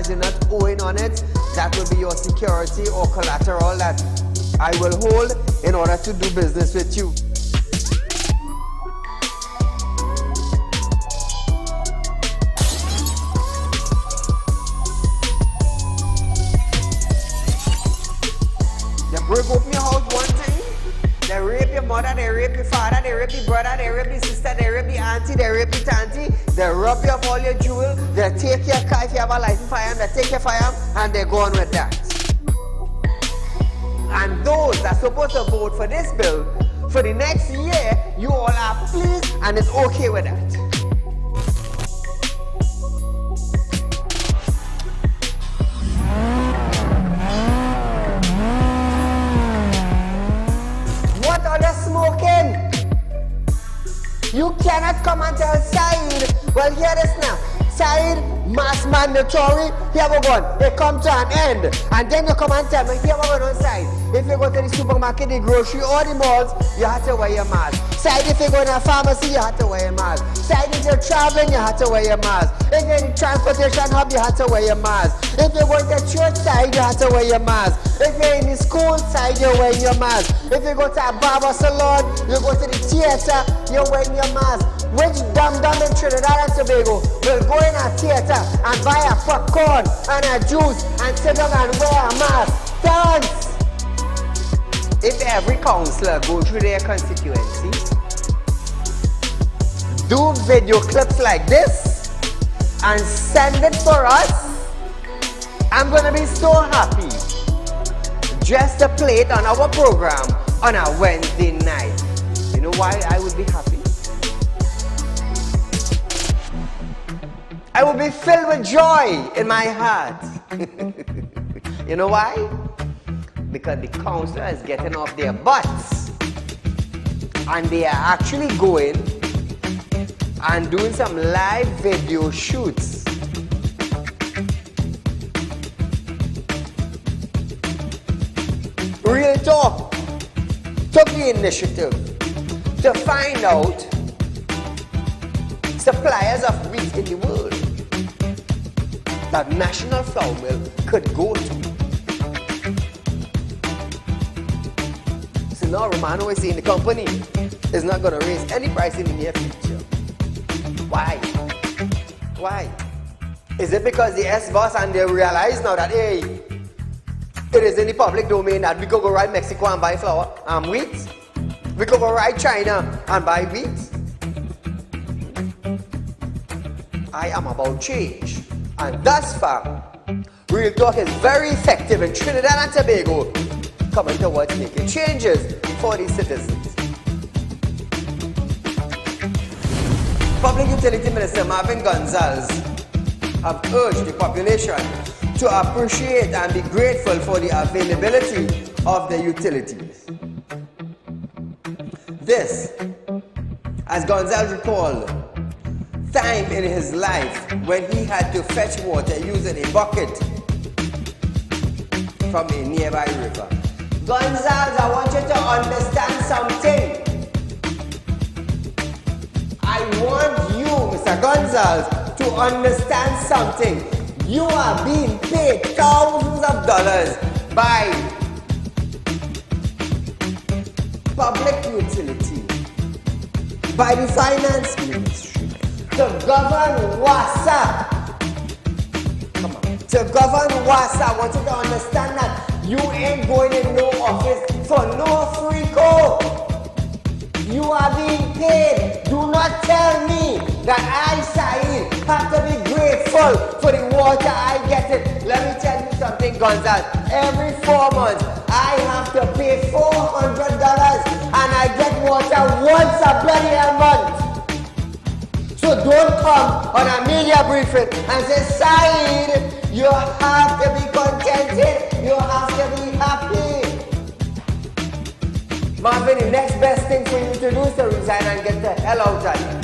as you're not owing on it, that will be your security or collateral that I will hold in order to do business with you. They break open your house one thing, they rape your mother, they rape your father, they rape your brother, they rape your sister, they rape your auntie, they rape your auntie, they rob you of all your jewels, they take your car if you have a license firearm, they take your firearm and they go on with that. And those that are supposed to vote for this bill, for the next year, you all are pleased and it's okay with that. What are they smoking? You cannot come and tell Saieed, well hear this now, Saieed, mass mandatory, here we go, it come to an end. And then you come and tell me, here we go on Saieed. If you go to the supermarket, the grocery, or the malls, you have to wear your mask. Saieed, if you go to a pharmacy, you have to wear your mask. Saieed, if you're traveling, you have to wear your mask. If you're in the transportation hub, you have to wear your mask. If you're going to church, Saieed, you have to wear your mask. If you're in the school, Saieed, you're wearing your mask. If you go to a barber salon, you go to the theater, you're wearing your mask. Which dum-dum in Trinidad and Tobago will go in a theater and buy a popcorn and a juice and sit down and wear a mask? Thanks! If every councillor go through their constituency, do video clips like this and send it for us, I'm gonna be so happy just to play it on our program on a Wednesday night. You know why I would be happy? I will be filled with joy in my heart. You know why? Because the councillor is getting off their butts and they are actually going and doing some live video shoots. Real Talk took the initiative to find out suppliers of wheat in the world that National Flour Mill could go to. So now Romano is saying the company is not going to raise any price in the near future. Why? Why? Is it because the S-boss and they realize now that, hey, it is in the public domain that we could go right Mexico and buy flour and wheat? We could go right China and buy wheat? I am about change. And thus far, Real Talk is very effective in Trinidad and Tobago, coming towards making changes for the citizens. Public Utility Minister Marvin Gonzalez have urged the population to appreciate and be grateful for the availability of the utilities. This, as Gonzalez recalled, time in his life when he had to fetch water using a bucket from a nearby river. Gonzalez, I want you to understand something. I want you, Mr. Gonzalez, to understand something. You are being paid thousands of dollars by public utility, by the finance ministry, to govern WASA. Come on. To govern WASA, I want you to understand that you ain't going in no office for no free go. You are being paid. Do not tell me that I, Saieed, have to be grateful for the water I get it. Let me tell you something, Gonzalez. Every 4 months, I have to pay $400 and I get water once a bloody month. So don't come on a media briefing and say, Saieed, you have to be contented, you have to be happy. Marvin, the next best thing for you to do is to resign and get the hell out of here.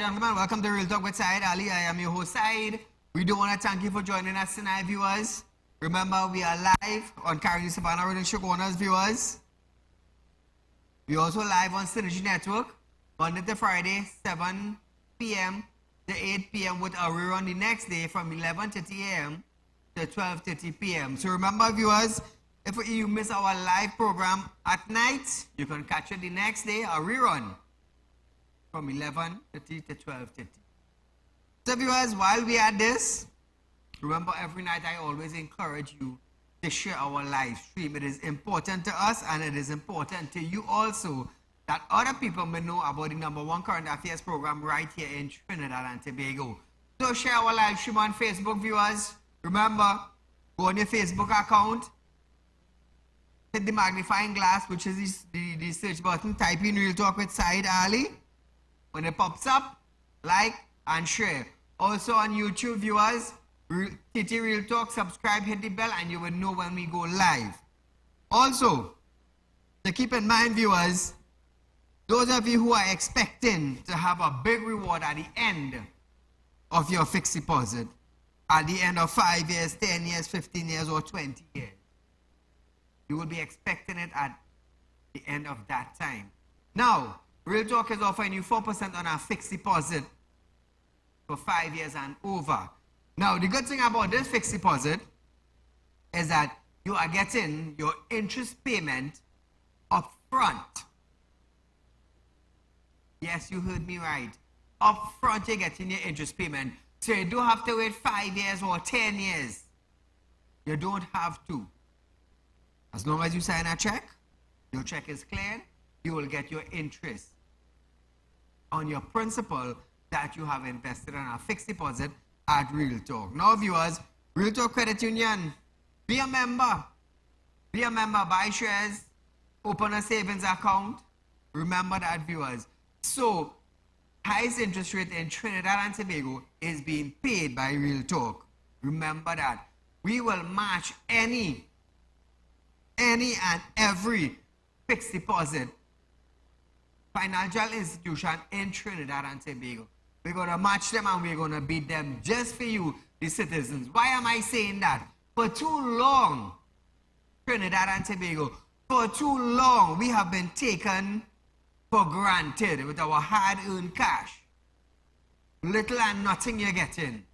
gentlemen, welcome to Real Talk with Saieed Ali. I am your host, Saieed. We do want to thank you for joining us tonight, viewers. Remember, we are live on Carrie Savannah Road in Shogunas, viewers. We're also live on Synergy Network, Monday to Friday, 7 p.m. to 8 p.m. with a rerun the next day from 11:30 a.m. to 12:30 p.m. So remember, viewers, if you miss our live program at night, you can catch it the next day, a rerun from 11:30 to 12:30. So viewers, while we are at this, remember every night I always encourage you to share our live stream. It is important to us and it is important to you also that other people may know about the #1 current affairs program right here in Trinidad and Tobago. So share our live stream on Facebook, viewers. Remember, go on your Facebook account, hit the magnifying glass, which is the search button, type in Real Talk with Saieed Ali. When it pops up, like and share. Also on YouTube, viewers, TT Real Talk, subscribe, hit the bell, and you will know when we go live. Also, to keep in mind, viewers, those of you who are expecting to have a big reward at the end of your fixed deposit, at the end of 5 years, 10 years, 15 years, or 20 years, you will be expecting it at the end of that time. Now, Real Talk is offering you 4% on our fixed deposit for 5 years and over. Now, the good thing about this fixed deposit is that you are getting your interest payment up front. Yes, you heard me right. Up front, you're getting your interest payment. So you don't have to wait 5 years or 10 years. You don't have to. As long as you sign a check, your check is cleared, you will get your interest on your principal that you have invested in a fixed deposit at Real Talk. Now, viewers, Real Talk Credit Union, be a member. Be a member, buy shares, open a savings account. Remember that, viewers. So, highest interest rate in Trinidad and Tobago is being paid by Real Talk. Remember that. We will match any and every fixed deposit financial institution in Trinidad and Tobago. We're going to match them and we're going to beat them just for you, the citizens. Why am I saying that? For too long, Trinidad and Tobago, for too long, we have been taken for granted with our hard-earned cash. Little and nothing you're getting.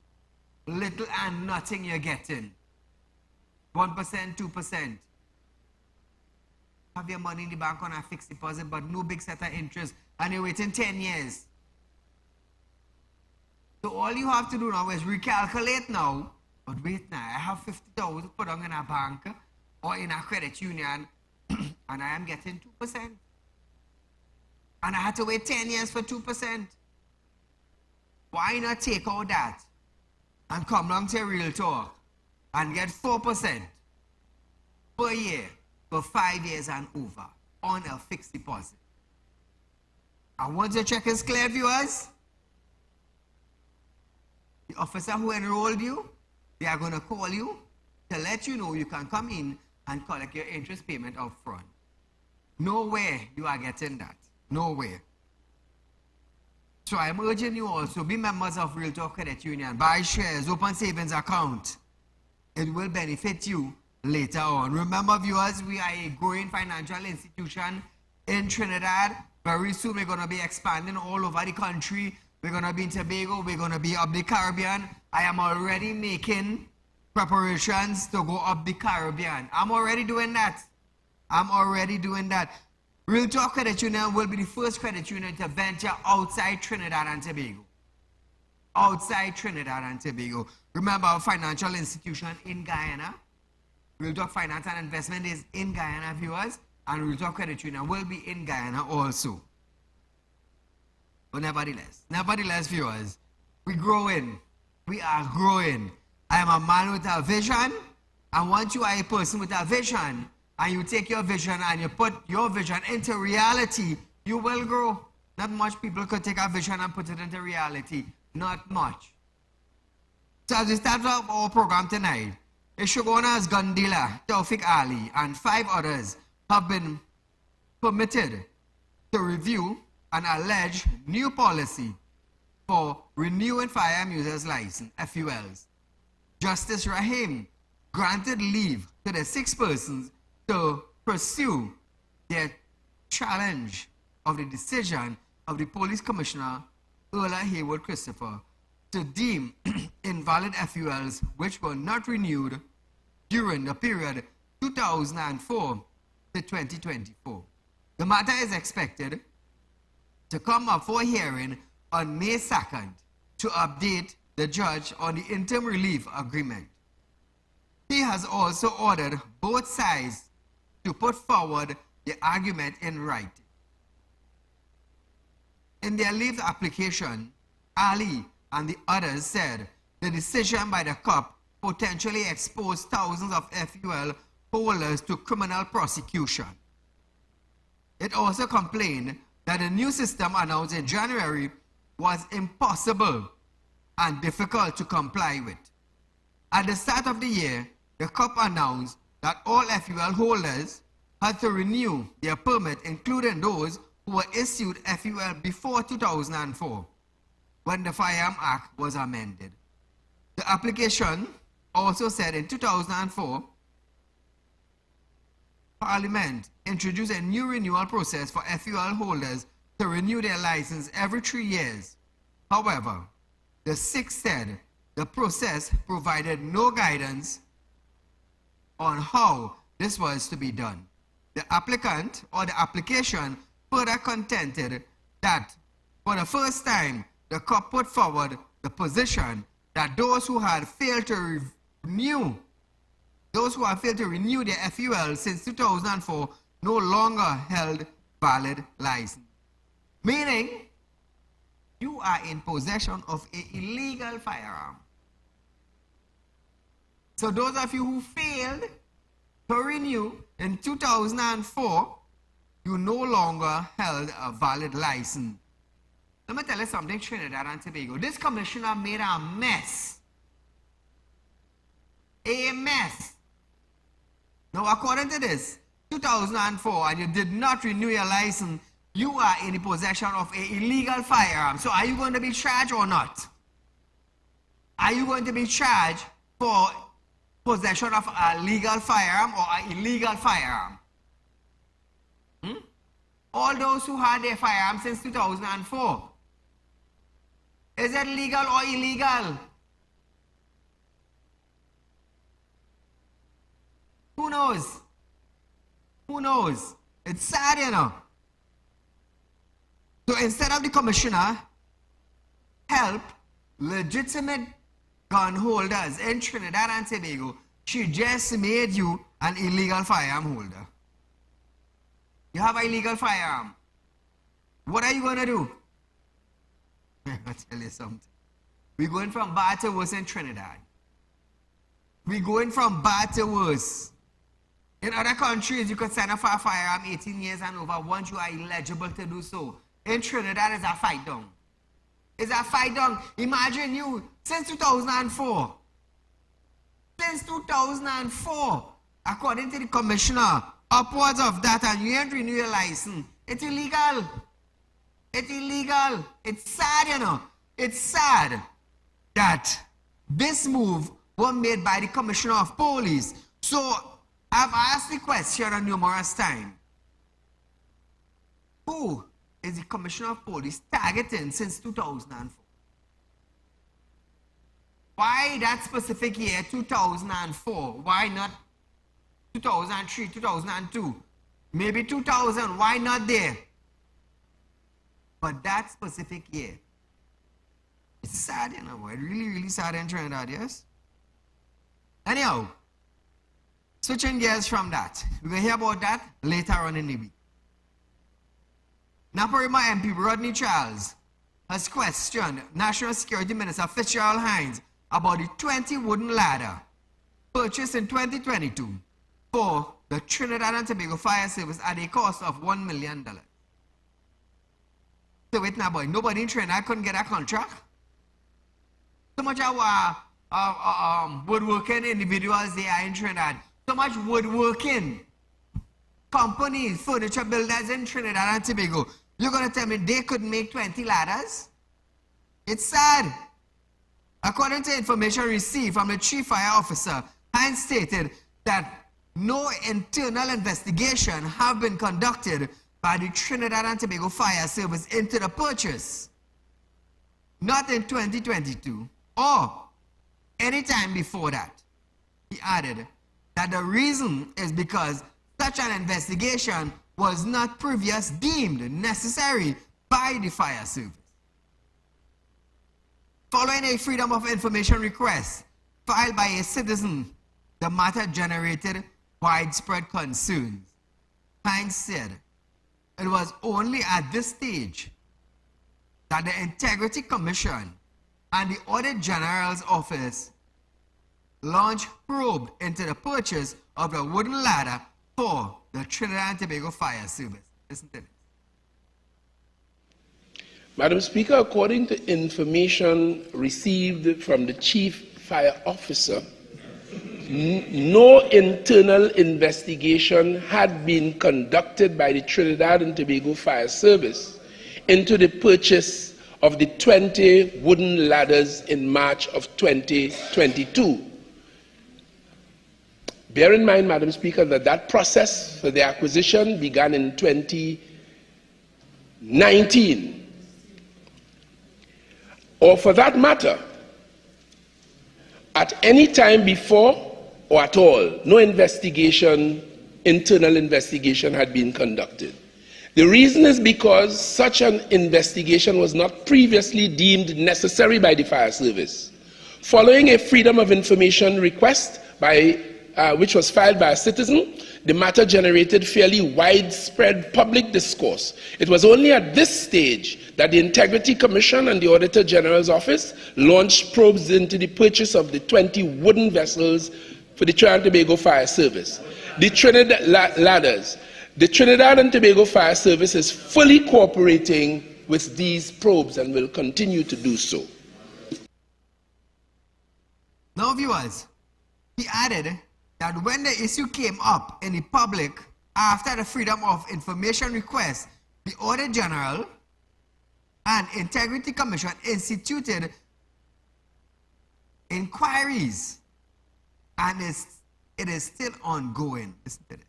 Little and nothing you're getting. 1%, 2%. Have your money in the bank on a fixed deposit, but no big set of interest, and you're waiting 10 years. So all you have to do now is recalculate now, but wait now, I have 50,000 put on in a bank or in a credit union, and I am getting 2%. And I had to wait 10 years for 2%. Why not take out that and come down to Real Talk and get 4% per year for 5 years and over on a fixed deposit? And once your check is clear, viewers, the officer who enrolled you, they are going to call you to let you know you can come in and collect your interest payment up front. Nowhere you are getting that. Nowhere. So I'm urging you also, be members of Real Talk Credit Union, buy shares, open savings account. It will benefit you later on. Remember, viewers, we are a growing financial institution in Trinidad. Very soon we're going to be expanding all over the country. We're going to be in Tobago. We're going to be up the Caribbean. I am already making preparations to go up the Caribbean. I'm already doing that. I'm already doing that. Real Talk Credit Union will be the first credit union to venture outside Trinidad and Tobago. Outside Trinidad and Tobago. Remember, our financial institution in Guyana, Real Talk Finance and Investment, is in Guyana, viewers, and Real Talk Credit Union will be in Guyana also. But nevertheless, viewers, we're growing. We are growing. I am a man with a vision, and once you are a person with a vision, and you take your vision and you put your vision into reality, you will grow. Not much people could take a vision and put it into reality. Not much. So as we start off our program tonight, a Shogunas gun dealer, Saieed Ali, and 5 others have been permitted to review an alleged new policy for renewing firearm users license, FULs. Justice Rahim granted leave to the 6 persons to pursue their challenge of the decision of the police commissioner, Earl Haywood Christopher, to deem invalid FULs which were not renewed during the period 2004 to 2024. The matter is expected to come up for hearing on May 2nd to update the judge on the interim relief agreement. He has also ordered both sides to put forward the argument in writing. In their leave application, Ali and the others said the decision by the COP potentially exposed thousands of FUL holders to criminal prosecution. It also complained that the new system announced in January was impossible and difficult to comply with. At the start of the year, the COP announced that all FUL holders had to renew their permit, including those who were issued FUL before 2004, when the Firearm Act was amended. The application also said in 2004, Parliament introduced a new renewal process for FUL holders to renew their license every 3 years. However, the 6 said the process provided no guidance on how this was to be done. The applicant or the application further contended that for the first time, the COP put forward the position that those who had failed to renew their FUL since 2004 no longer held valid license. Meaning, you are in possession of an illegal firearm. So those of you who failed to renew in 2004, you no longer held a valid license. Let me tell you something, Trinidad and Tobago. This commissioner made a mess. A mess. Now, according to this, 2004, and you did not renew your license, you are in the possession of an illegal firearm. So are you going to be charged or not? Are you going to be charged for possession of a legal firearm or an illegal firearm? All those who had their firearms since 2004. Is it legal or illegal? Who knows? Who knows? It's sad, you know. So instead of the commissioner help legitimate gun holders in Trinidad and Tobago, she just made you an illegal firearm holder. You have an illegal firearm. What are you going to do? I'll tell you something. We're going from bad to worse in Trinidad. We're going from bad to worse. In other countries, you could sign up for a firearm 18 years and over once you are eligible to do so. In Trinidad, it's a fight down. It's a fight down. Imagine you, since 2004. Since 2004, according to the commissioner, upwards of that, and you ain't renew your license. It's illegal. It's illegal. It's sad, you know. It's sad that this move was made by the commissioner of police. So, I've asked the question on numerous times. Who is the commissioner of police targeting since 2004? Why that specific year, 2004? Why not 2003, 2002? Maybe 2000, why not there? But that specific year. It's sad, you know, it's really, really sad in Trinidad, yes? Anyhow, switching gears from that. We're going to hear about that later on in the week. Naparima MP Rodney Charles has questioned National Security Minister Fitzgerald Hines about the 20 wooden ladder purchased in 2022 for the Trinidad and Tobago Fire Service at a cost of $1 million. So wait now, boy, nobody in Trinidad couldn't get a contract? So much woodworking individuals they are in Trinidad. So much woodworking companies, furniture builders in Trinidad and Tobago. You're going to tell me they could make 20 ladders? It's sad. According to information received from the chief fire officer, Hines stated that no internal investigation have been conducted by the Trinidad and Tobago Fire Service into the purchase. Not in 2022 or any time before that. He added that the reason is because such an investigation was not previously deemed necessary by the fire service. Following a Freedom of Information request filed by a citizen, the matter generated widespread concerns. Hines said it was only at this stage that the Integrity Commission and the Audit General's Office launched probe into the purchase of the wooden ladder for the Trinidad and Tobago Fire Service. Listen to this. Madam Speaker, according to information received from the Chief Fire Officer, no internal investigation had been conducted by the Trinidad and Tobago Fire Service into the purchase of the 20 wooden ladders in March of 2022. Bear in mind, Madam Speaker, that that process for the acquisition began in 2019. Or for that matter, at any time before or at all, no internal investigation had been conducted. The reason is because such an investigation was not previously deemed necessary by the fire service. Following a Freedom of Information request which was filed by a citizen, the matter generated fairly widespread public discourse. It was only at this stage that the Integrity Commission and the Auditor General's Office launched probes into the purchase of the 20 wooden vessels for the Trinidad and Tobago Fire Service. The Trinidad ladders. The Trinidad and Tobago Fire Service is fully cooperating with these probes and will continue to do so. Now, viewers, he added that when the issue came up in the public after the Freedom of Information request, the Auditor General and Integrity Commission instituted inquiries, and it is still ongoing. Listen to this.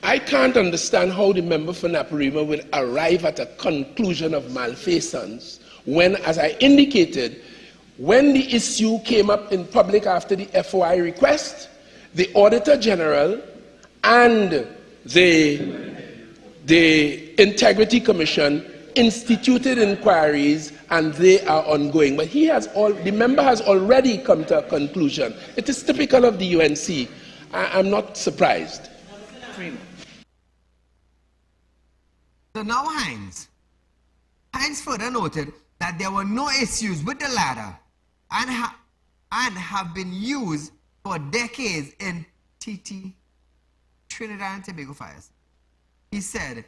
I can't understand how the member for Naparima will arrive at a conclusion of malfeasance when, as I indicated, when the issue came up in public after the FOI request, the Auditor General and the Integrity Commission instituted inquiries, and they are ongoing. But the member has already come to a conclusion. It is typical of the UNC. I'm not surprised. So now Hines further noted that there were no issues with the ladder and have been used for decades in Trinidad and Tobago fires. He said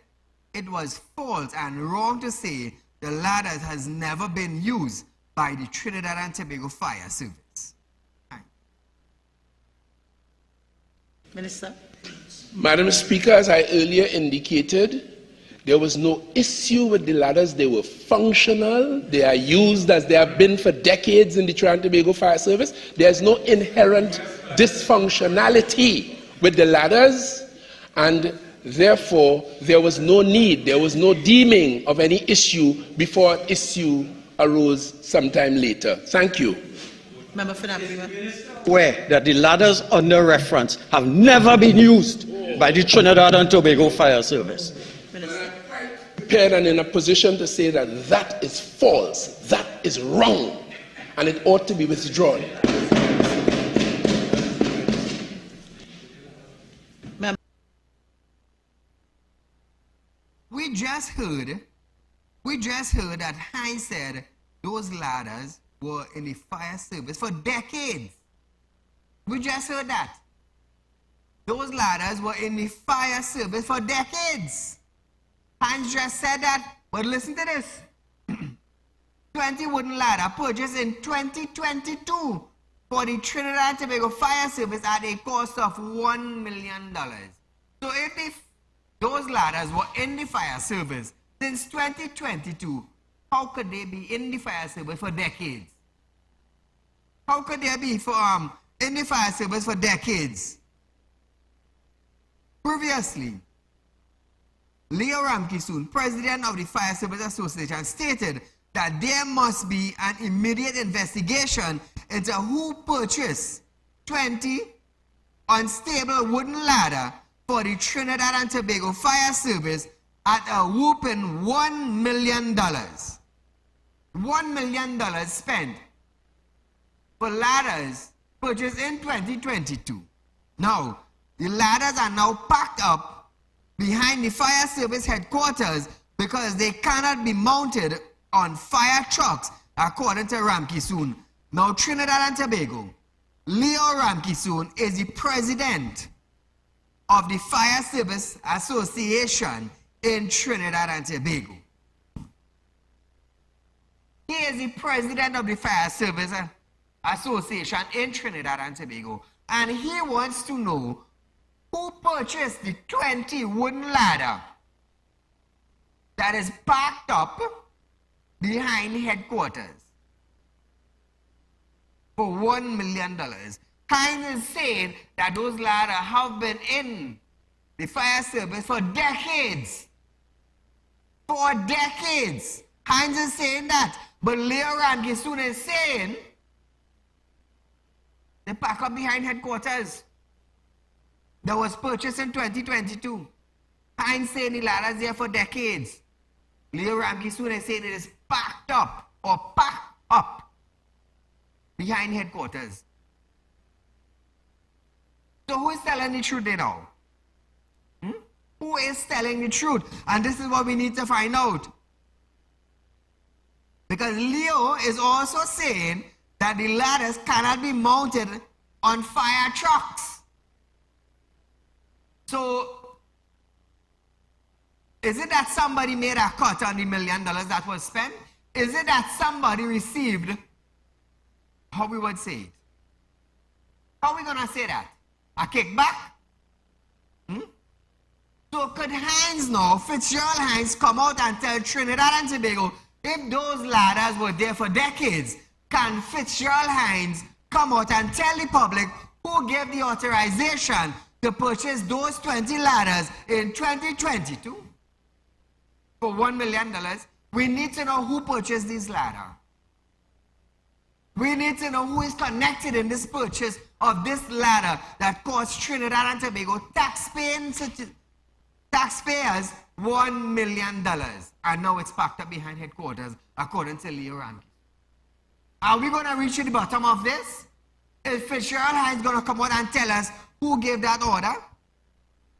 it was false and wrong to say the ladders has never been used by the Trinidad and Tobago Fire Service. Minister. Madam Speaker, as I earlier indicated, there was no issue with the ladders. They were functional. They are used as they have been for decades in the Trinidad and Tobago Fire Service. There's no inherent dysfunctionality with the ladders, and therefore there was no need, there was no deeming of any issue before an issue arose sometime later. Thank you. Member for Naparima. Where that the ladders under reference have never been used by the Trinidad and Tobago Fire Service. Minister. Prepared and in a position to say that that is false, that is wrong, and it ought to be withdrawn. We just heard that Hines said those ladders were in the fire service for decades. We just heard that. Those ladders were in the fire service for decades. Hines just said that, but listen to this. 20 wooden ladder purchased in 2022 for the Trinidad and Tobago Fire Service at a cost of $1 million. So if those ladders were in the fire service, Since 2022, how could they be in the fire service for decades? How could they be in the fire service for decades? Previously, Leo Ramkisoon, president of the Fire Service Association, stated that there must be an immediate investigation into who purchased 20 unstable wooden ladder for the Trinidad and Tobago Fire Service at a whooping $1 million. $1 million spent for ladders purchased in 2022. Now, the ladders are now packed up behind the fire service headquarters because they cannot be mounted on fire trucks, according to Ramkisoon. Now, Trinidad and Tobago, Leo Ramkisoon is the president of the Fire Service Association in Trinidad and Tobago. He is the president of the Fire Service Association in Trinidad and Tobago, and he wants to know who purchased the 20 wooden ladder that is packed up behind headquarters for $1 million. Hines is saying that those ladders have been in the fire service for decades. For decades. Hines is saying that. But Leo Ramkisoon is saying they pack up behind headquarters that was purchased in 2022. Hines saying the ladder's there for decades. Leo Ramkisoon is saying it is packed up or packed up behind headquarters. So who is telling the truth there now? Who is telling the truth? And this is what we need to find out. Because Leo is also saying that the ladders cannot be mounted on fire trucks. So, is it that somebody made a cut on the $1 million that was spent? Is it that somebody received, how we would say it? How are we going to say that? A kickback? So could Hines now, Fitzgerald Hines, come out and tell Trinidad and Tobago, if those ladders were there for decades, can Fitzgerald Hines come out and tell the public who gave the authorization to purchase those 20 ladders in 2022 for $1 million? We need to know who purchased these ladders. We need to know who is connected in this purchase of this ladder that cost Trinidad and Tobago taxpayers $1 million. And now it's packed up behind headquarters, according to Leo Ramkisoon. Are we going to reach to the bottom of this? Is Fitzgerald Hines going to come out and tell us who gave that order?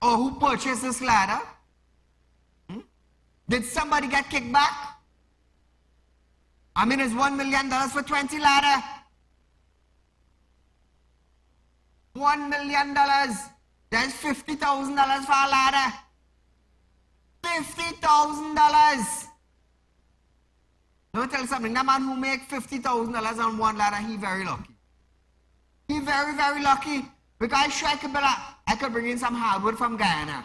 Or who purchased this ladder? Did somebody get kicked back? I mean, it's $1 million for 20 ladder. $1 million. That's $50,000 for a ladder. $50,000. Let me tell you something. That man who makes $50,000 on one ladder, he very lucky. He very, very lucky. Because I'm sure I could bring in some hardwood from Guyana.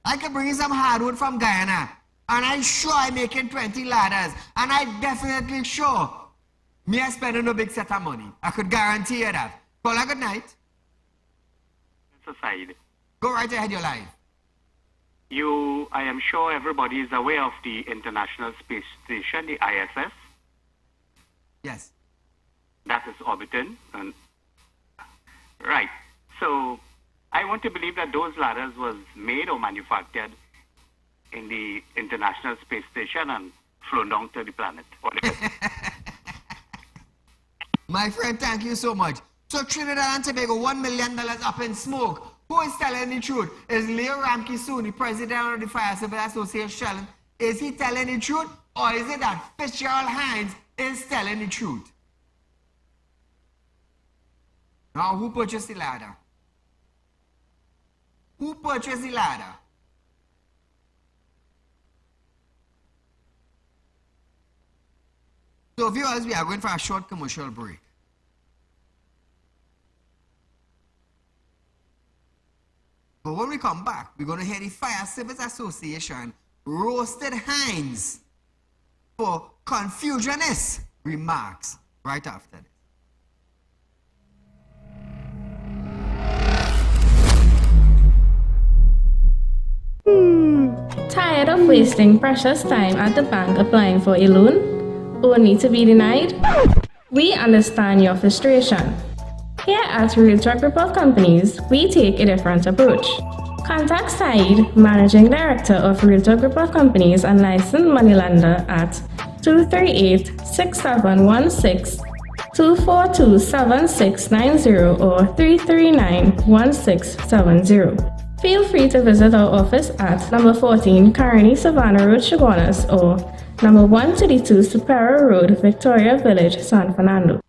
I could bring in some hardwood from Guyana. And I'm sure I'm making 20 ladders. And I'm definitely sure me I spending a big set of money. I could guarantee you that. Call a good night. Mr. Saieed, Go right ahead, your life. I am sure everybody is aware of the International Space Station, the ISS, Yes. that is orbiting. Right. So I want to believe that those ladders was made or manufactured in the International Space Station and flown down to the planet. My friend, thank you so much. So Trinidad and Tobago, $1 million up in smoke. Who is telling the truth? Is Leo Ramkisoon, the president of the Fire Service Association, is he telling the truth? Or is it that Fitzgerald Hines is telling the truth? Now, who purchased the ladder? Who purchased the ladder? So viewers, we are going for a short commercial break. But when we come back, we're going to hear the Fire Service Association roasted Hines for confusionist remarks right after this. Tired of wasting precious time at the bank applying for a loan, only to be denied? We understand your frustration. Here at Realtalk Group of Companies, we take a different approach. Contact Saieed, Managing Director of Realtalk Group of Companies and licensed moneylender at 238-6716, 242-7690 or 339-1670. Feel free to visit our office at number 14 Carney Savannah Road, Chaguanas, or number 132 Superior Road, Victoria Village, San Fernando.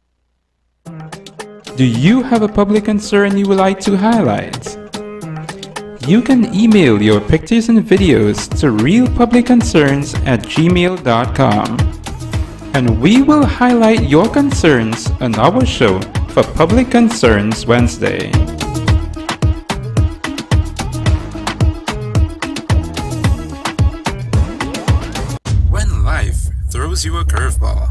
Do you have a public concern you would like to highlight? You can email your pictures and videos to realpublicconcerns@gmail.com, and we will highlight your concerns on our show for Public Concerns Wednesday. When life throws you a curveball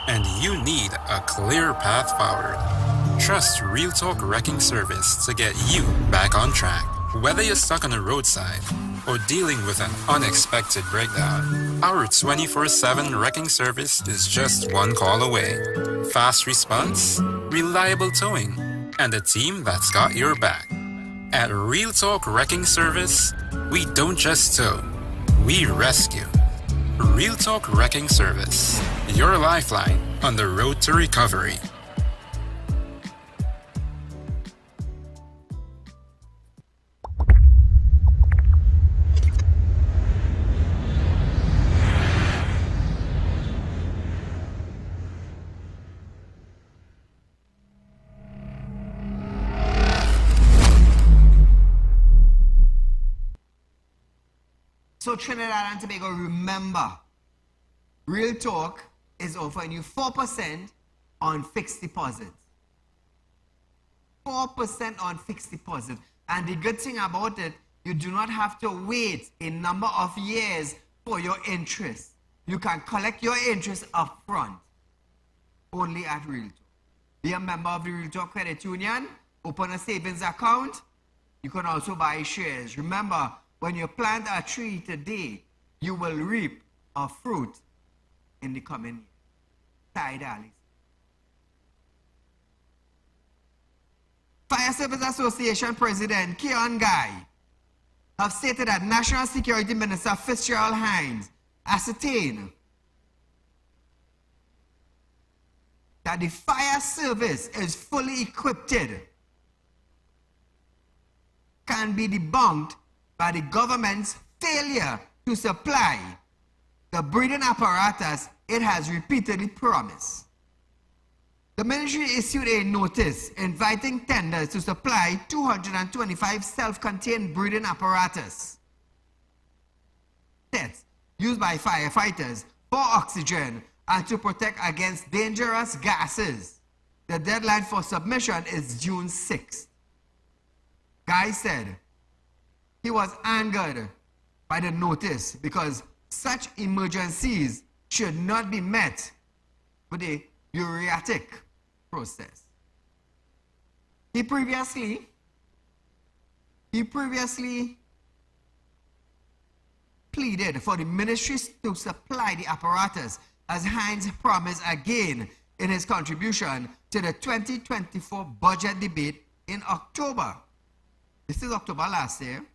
and you need a clear path forward, trust Realtalk Wrecking Service to get you back on track. Whether you're stuck on the roadside or dealing with an unexpected breakdown, our 24/7 wrecking service is just one call away. Fast response, reliable towing, and a team that's got your back. At Realtalk Wrecking Service, we don't just tow, we rescue. Realtalk Wrecking Service, your lifeline on the road to recovery. So Trinidad and Tobago, remember, Real Talk is offering you 4% on fixed deposits. 4% on fixed deposit. And the good thing about it, you do not have to wait a number of years for your interest. You can collect your interest up front, only at Real Talk. Be a member of the Real Talk Credit Union, open a savings account. You can also buy shares. Remember, when you plant a tree today, you will reap a fruit in the coming year. Saieed Ali. Fire Service Association President Keon Guy have stated that National Security Minister Fitzgerald Hines ascertained that the fire service is fully equipped, can be debunked by the government's failure to supply the breeding apparatus it has repeatedly promised. The ministry issued a notice inviting tenders to supply 225 self-contained breeding apparatus sets used by firefighters for oxygen and to protect against dangerous gases. The deadline for submission is June 6th. Guy said he was angered by the notice because such emergencies should not be met with a bureaucratic process. He previously pleaded for the ministries to supply the apparatus, as Hines promised again in his contribution to the 2024 budget debate in October. This is October last year.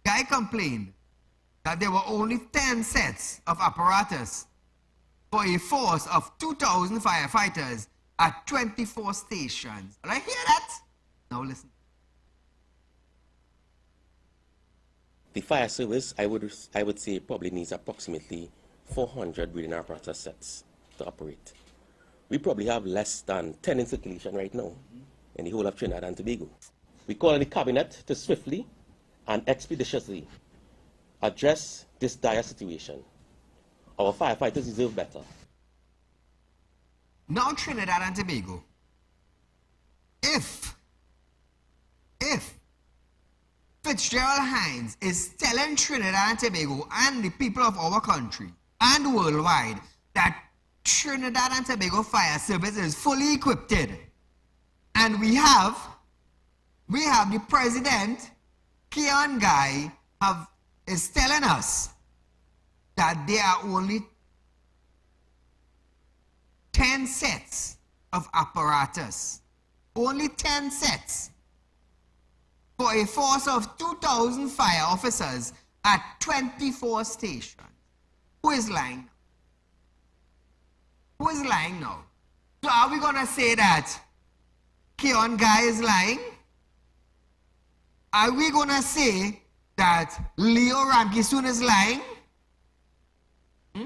Guy complained that there were only 10 sets of apparatus for a force of 2,000 firefighters at 24 stations. Did I hear that? Now listen. The fire service, I would say, probably needs approximately 400 breeding apparatus sets to operate. We probably have less than 10 in circulation right now in the whole of Trinidad and Tobago. We call on the cabinet to swiftly and expeditiously address this dire situation. Our firefighters deserve better. Now Trinidad and Tobago, if Fitzgerald Hines is telling Trinidad and Tobago and the people of our country and worldwide that Trinidad and Tobago Fire Service is fully equipped. And we have the president, Keon Guy, is telling us that there are only 10 sets of apparatus. Only 10 sets. For a force of 2,000 fire officers at 24 stations. Who is lying? Who is lying now? So are we going to say that Keon Guy is lying? Are we going to say that Leo Ramkisoon is lying? Who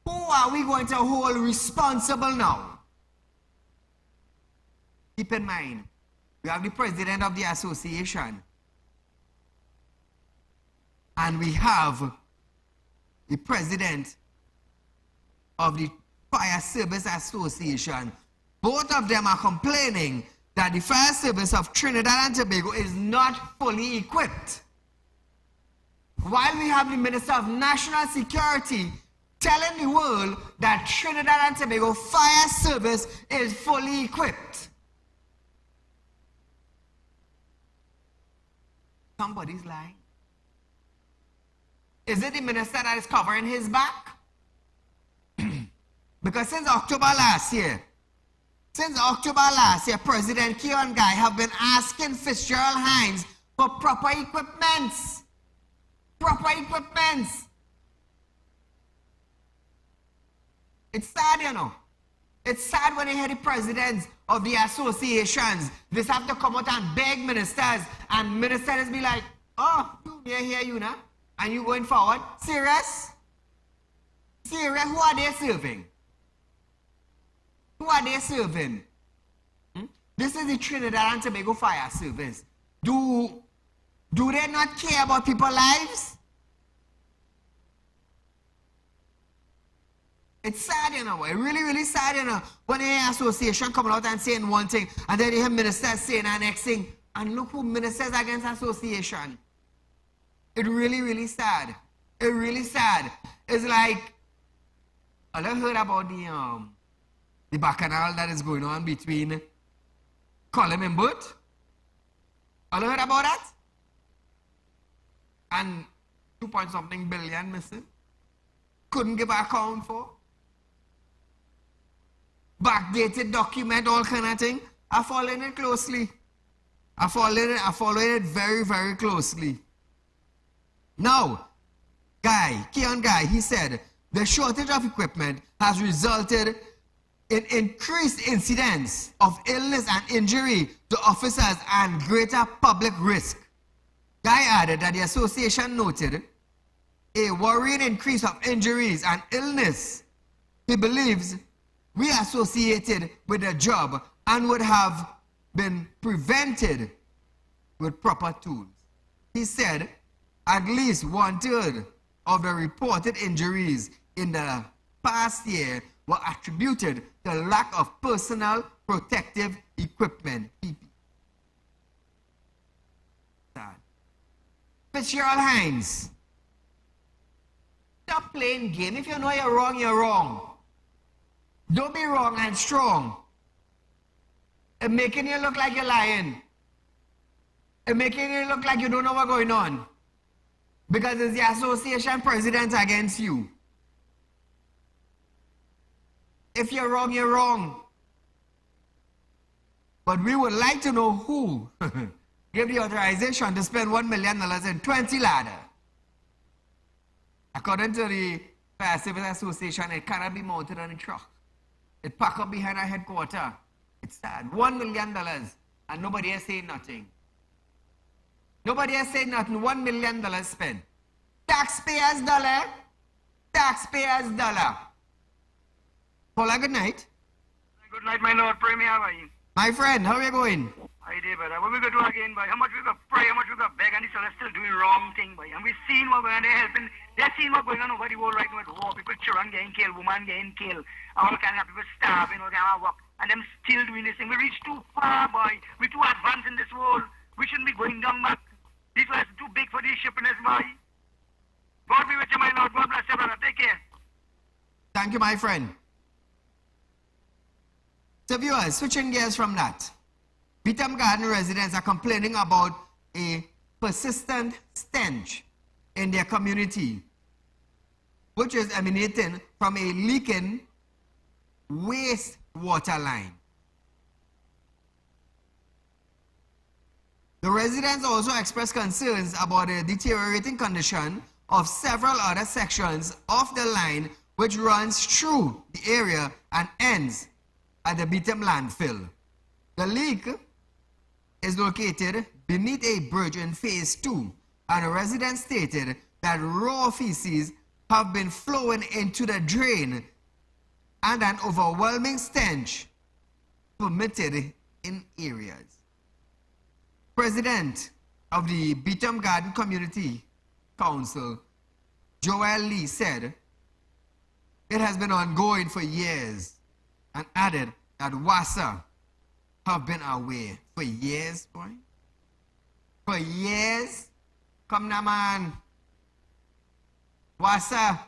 are we going to hold responsible now? Keep in mind, we have the president of the association. And we have the president of the Fire Service Association. Both of them are complaining that the Fire Service of Trinidad and Tobago is not fully equipped. While we have the Minister of National Security telling the world that Trinidad and Tobago Fire Service is fully equipped. Somebody's lying. Is it the minister that is covering his back? Because since October last year, President Keon Guy have been asking Fitzgerald Hines for proper equipments. It's sad, you know. It's sad when you hear the presidents of the associations, they have to come out and beg ministers, and ministers be like, oh, you hear you now, and you going forward. Serious? Who are they serving? This is the Trinidad and Tobago Fire Service. Do they not care about people's lives? It's sad, you know. It's really, really sad, you know. When the association come out and saying one thing, and then you hear ministers saying the next thing, and look who ministers against association. It's really, really sad. It's really sad. It's like, I heard about the bacchanal that is going on between Colin and Bert. I heard about that. And 2-point-something billion missing. Couldn't give an account for. Backdated document, all kind of thing. I following it closely. I following it very, very closely. Now, Keon Guy, he said, the shortage of equipment has resulted in increased incidents of illness and injury to officers and greater public risk. Guy added that the association noted a worrying increase of injuries and illness. He believes we associated with the job and would have been prevented with proper tools. He said at least 1/3 of the reported injuries in the past year were attributed to lack of personal protective equipment, PPE. Fitzgerald Hines, stop playing game. If you know you're wrong, you're wrong. Don't be wrong and strong. And making you look like you're lying. And making you look like you don't know what's going on. Because it's the association president against you. If you're wrong, you're wrong. But we would like to know who gave the authorization to spend $1 million in 20 ladders. According to the Fire Service Association, it cannot be mounted on a truck. It packed up behind our headquarters. It's sad. $1 million, and nobody has said nothing. Nobody has said nothing. $1 million spent. Taxpayers' dollar. Taxpayers' dollar. Paula, good night. Good night, my lord. Pray me, how are you? My friend, how are you going? I did, but what we going to do again, boy? How much we got to pray, how much we got to beg, and these fellas still doing wrong thing, boy. And we've seen what going on, they're helping. They're seeing what's going on over the world right now with war. People, children getting killed, women getting killed. All kind of people starving, all kind of work. and them still doing this thing. We reach too far, boy. We too advanced in this world. We shouldn't be going down back. This was too big for this shippiness, boy. God be with you, my Lord. God bless you, brother. Take care. Thank you, my friend. So viewers, switching gears from that, Beetham Garden residents are complaining about a persistent stench in their community, which is emanating from a leaking wastewater line. The residents also expressed concerns about the deteriorating condition of several other sections of the line which runs through the area and ends at the Beetham landfill. The leak is located beneath a bridge in phase 2, and the residents stated that raw feces have been flowing into the drain and an overwhelming stench permitted in areas. President of the Beetham Garden Community Council, Joel Lee, said it has been ongoing for years and added that WASA have been aware for years, boy. For years? Come now, man. WASA,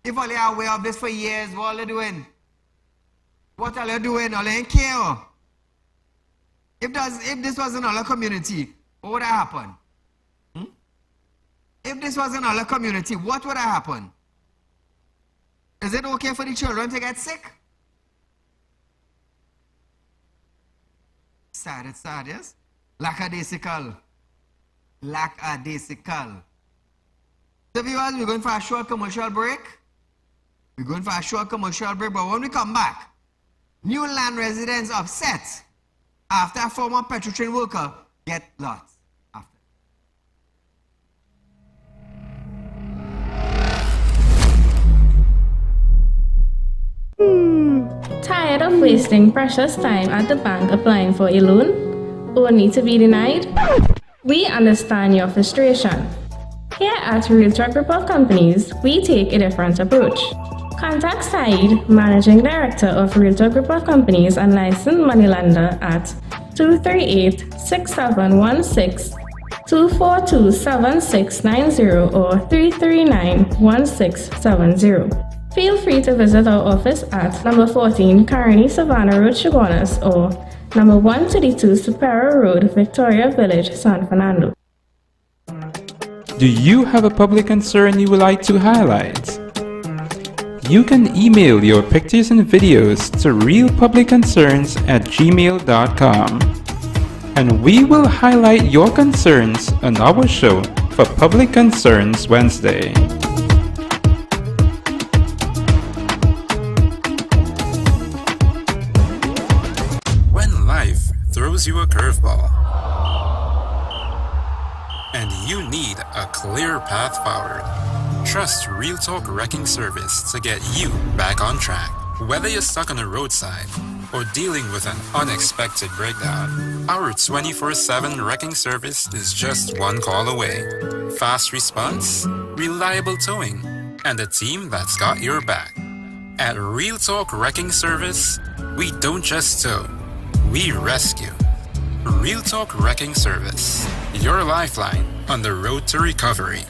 if all you are aware of this for years, what are you doing? What are you doing? All you ain't care. If this was another community, what would have happened? If this was another community, what would have happened? Is it okay for the children to get sick? Sad, it's sad, yes? Lackadaisical. Lackadaisical. So viewers, we're going for a short commercial break. We're going for a short commercial break, but when we come back, new land residents upset after a former petrotrain worker get lost. Tired of wasting precious time at the bank applying for a loan, only to be denied? We understand your frustration. Here at Real Talk Report Companies, we take a different approach. Contact Saieed, Managing Director of Real Talk Report Companies and licensed moneylender at 238-6716, 242-7690 or 339-1670. Feel free to visit our office at number 14 Carney Savannah Road, Chaguanas, or number 132 Superior Road, Victoria Village, San Fernando. Do you have a public concern you would like to highlight? You can email your pictures and videos to realpublicconcerns@gmail.com, and we will highlight your concerns on our show for Public Concerns Wednesday. Throws you a curveball, and you need a clear path forward. Trust Real Talk Wrecking Service to get you back on track. Whether you're stuck on the roadside or dealing with an unexpected breakdown, our 24/7 wrecking service is just one call away. Fast response, reliable towing, and a team that's got your back. At Real Talk Wrecking Service, we don't just tow, we rescue. Real Talk Wrecking Service, your lifeline on the road to recovery.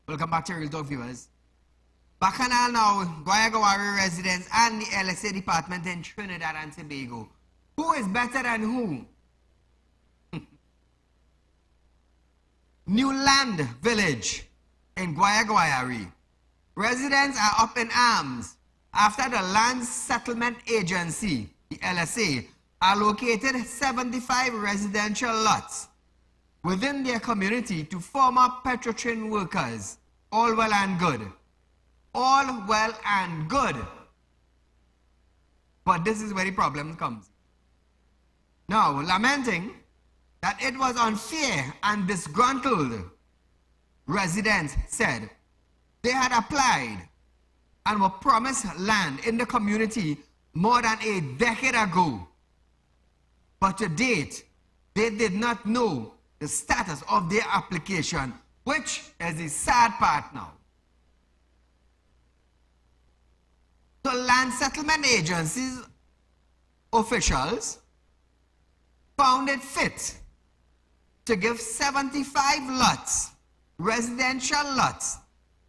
Welcome back to Real Talk, viewers. Bacchanal now, Guayagawari residents and the LSA department in Trinidad and Tobago. Who is better than who? New Land Village in Guayagawari. Residents are up in arms after the Land Settlement Agency, the LSA, allocated 75 residential lots within their community to former petrotrain workers. All well and good. All well and good. But this is where the problem comes. Now, lamenting that it was unfair and disgruntled, residents said they had applied and were promised land in the community more than a decade ago. But to date, they did not know the status of their application, which is the sad part now. So land settlement agencies officials found it fit to give 75 lots, residential lots,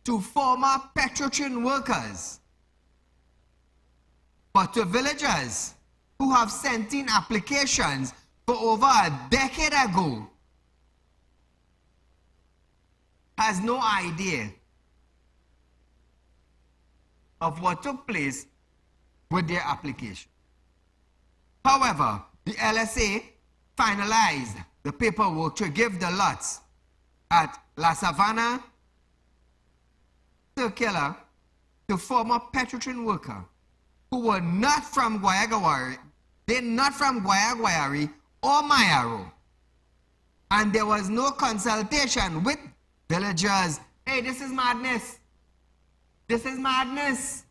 to former petrochin workers. But to villagers who have sent in applications for over a decade ago, has no idea of what took place with their application. However, the LSA finalized the paperwork to give the lots at La Savannah Circular to former petrochin worker who were not from Guayagawari, they're not from Guayagwayari or Mayaro. And there was no consultation with villagers. Hey, this is madness. This is madness.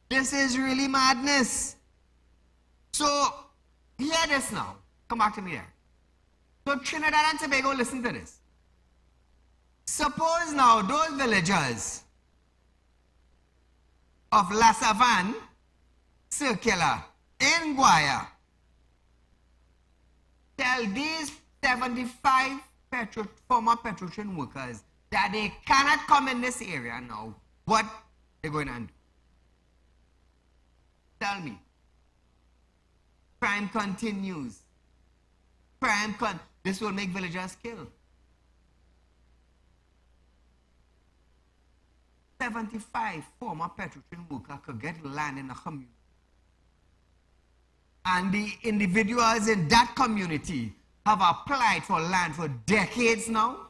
This is really madness. So, hear this now. Come back to me there. So, Trinidad and Tobago, listen to this. Suppose now those villagers of La Savannah Circular in Guaya tell these 75 former petrochin workers that they cannot come in this area now. What they're going to do? Tell me. Crime continues. This will make villagers kill. 75 former petrochin workers could get land in a community. And the individuals in that community have applied for land for decades now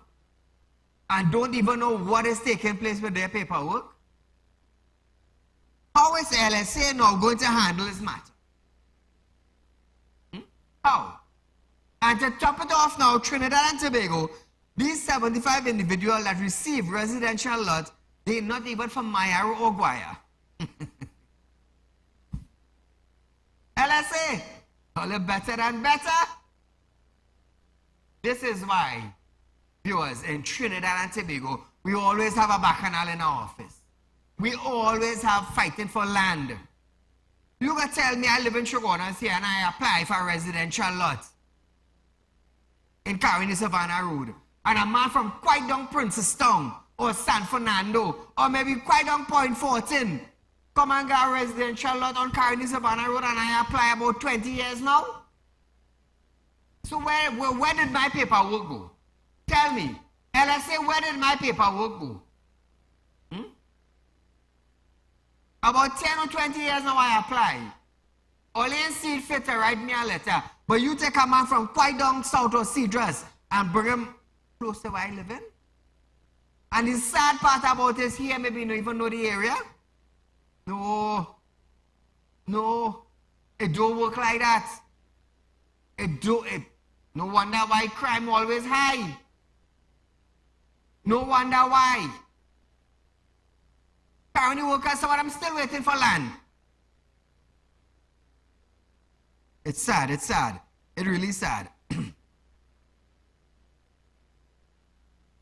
and don't even know what is taking place with their paperwork. How is LSA now going to handle this matter? How? And to top it off now, Trinidad and Tobago, these 75 individuals that receive residential lots, they're not even from Mayaro or Guaya. LSA, all better and better. This is why, viewers, in Trinidad and Tobago, we always have a bacchanal in our office. We always have fighting for land. You can tell me I live in Shogunas here and I apply for a residential lot in Caroni Savannah Road. And a man from quite down Princestown or San Fernando or maybe quite down Point 14 come and get a residential lot on Caroni Savannah Road and I apply about 20 years now. So where did my paperwork go? Tell me. LSA, where did my paperwork go? About 10 or 20 years now I apply. Only in see fit to write me a letter. But you take a man from quite down south or Cedars and bring him close to where I live in. And the sad part about this here, maybe you don't even know the area. No. It don't work like that. No wonder why crime always high. No wonder why. County workers, so I'm still waiting for land. It's sad, it's sad. It's really sad.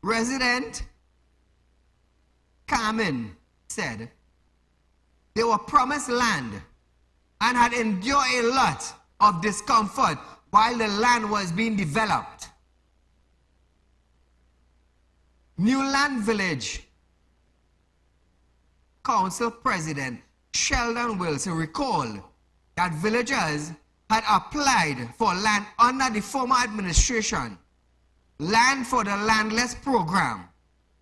Resident Carmen said they were promised land and had endured a lot of discomfort while the land was being developed. Newland Village Council President Sheldon Wilson recalled that villagers had applied for land under the former administration, Land for the Landless program.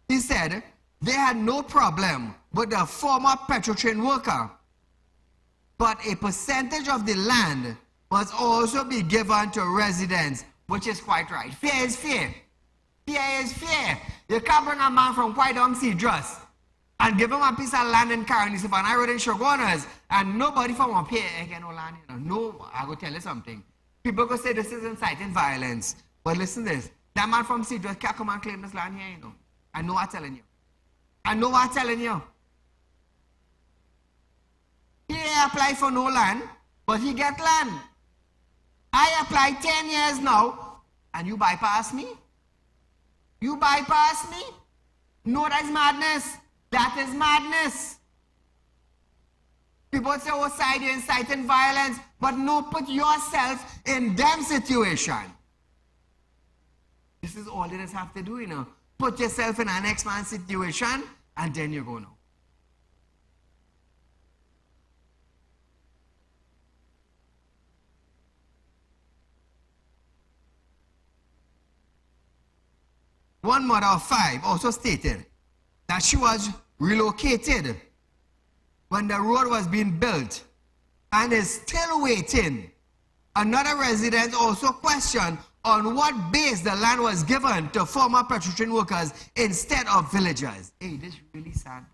He said they had no problem with the former petrochin worker, but a percentage of the land must also be given to residents, which is quite right. Fear is fear. Fear is fear. You can't bring a man from quite down Cedars and give him a piece of land in Caroni Savannah Road in Shogunas, and nobody from up here get no land. No, I will tell you something. People go say this is inciting violence. But listen to this. That man from Cedros can't come and claim this land here, you know. I know what I'm telling you. I know what I'm telling you. He apply for no land, but he get land. I applied 10 years now, and you bypass me? You bypass me? No, that's madness. That is madness. People say, oh, side, you're inciting violence, but no, put yourself in them situation. This is all that us have to do, you know. Put yourself in an next man's situation, and then you go now. One mother of 5 also stated that she was relocated when the road was being built and is still waiting. Another resident also questioned on what base the land was given to former petroleum workers instead of villagers. Hey, this is really sad.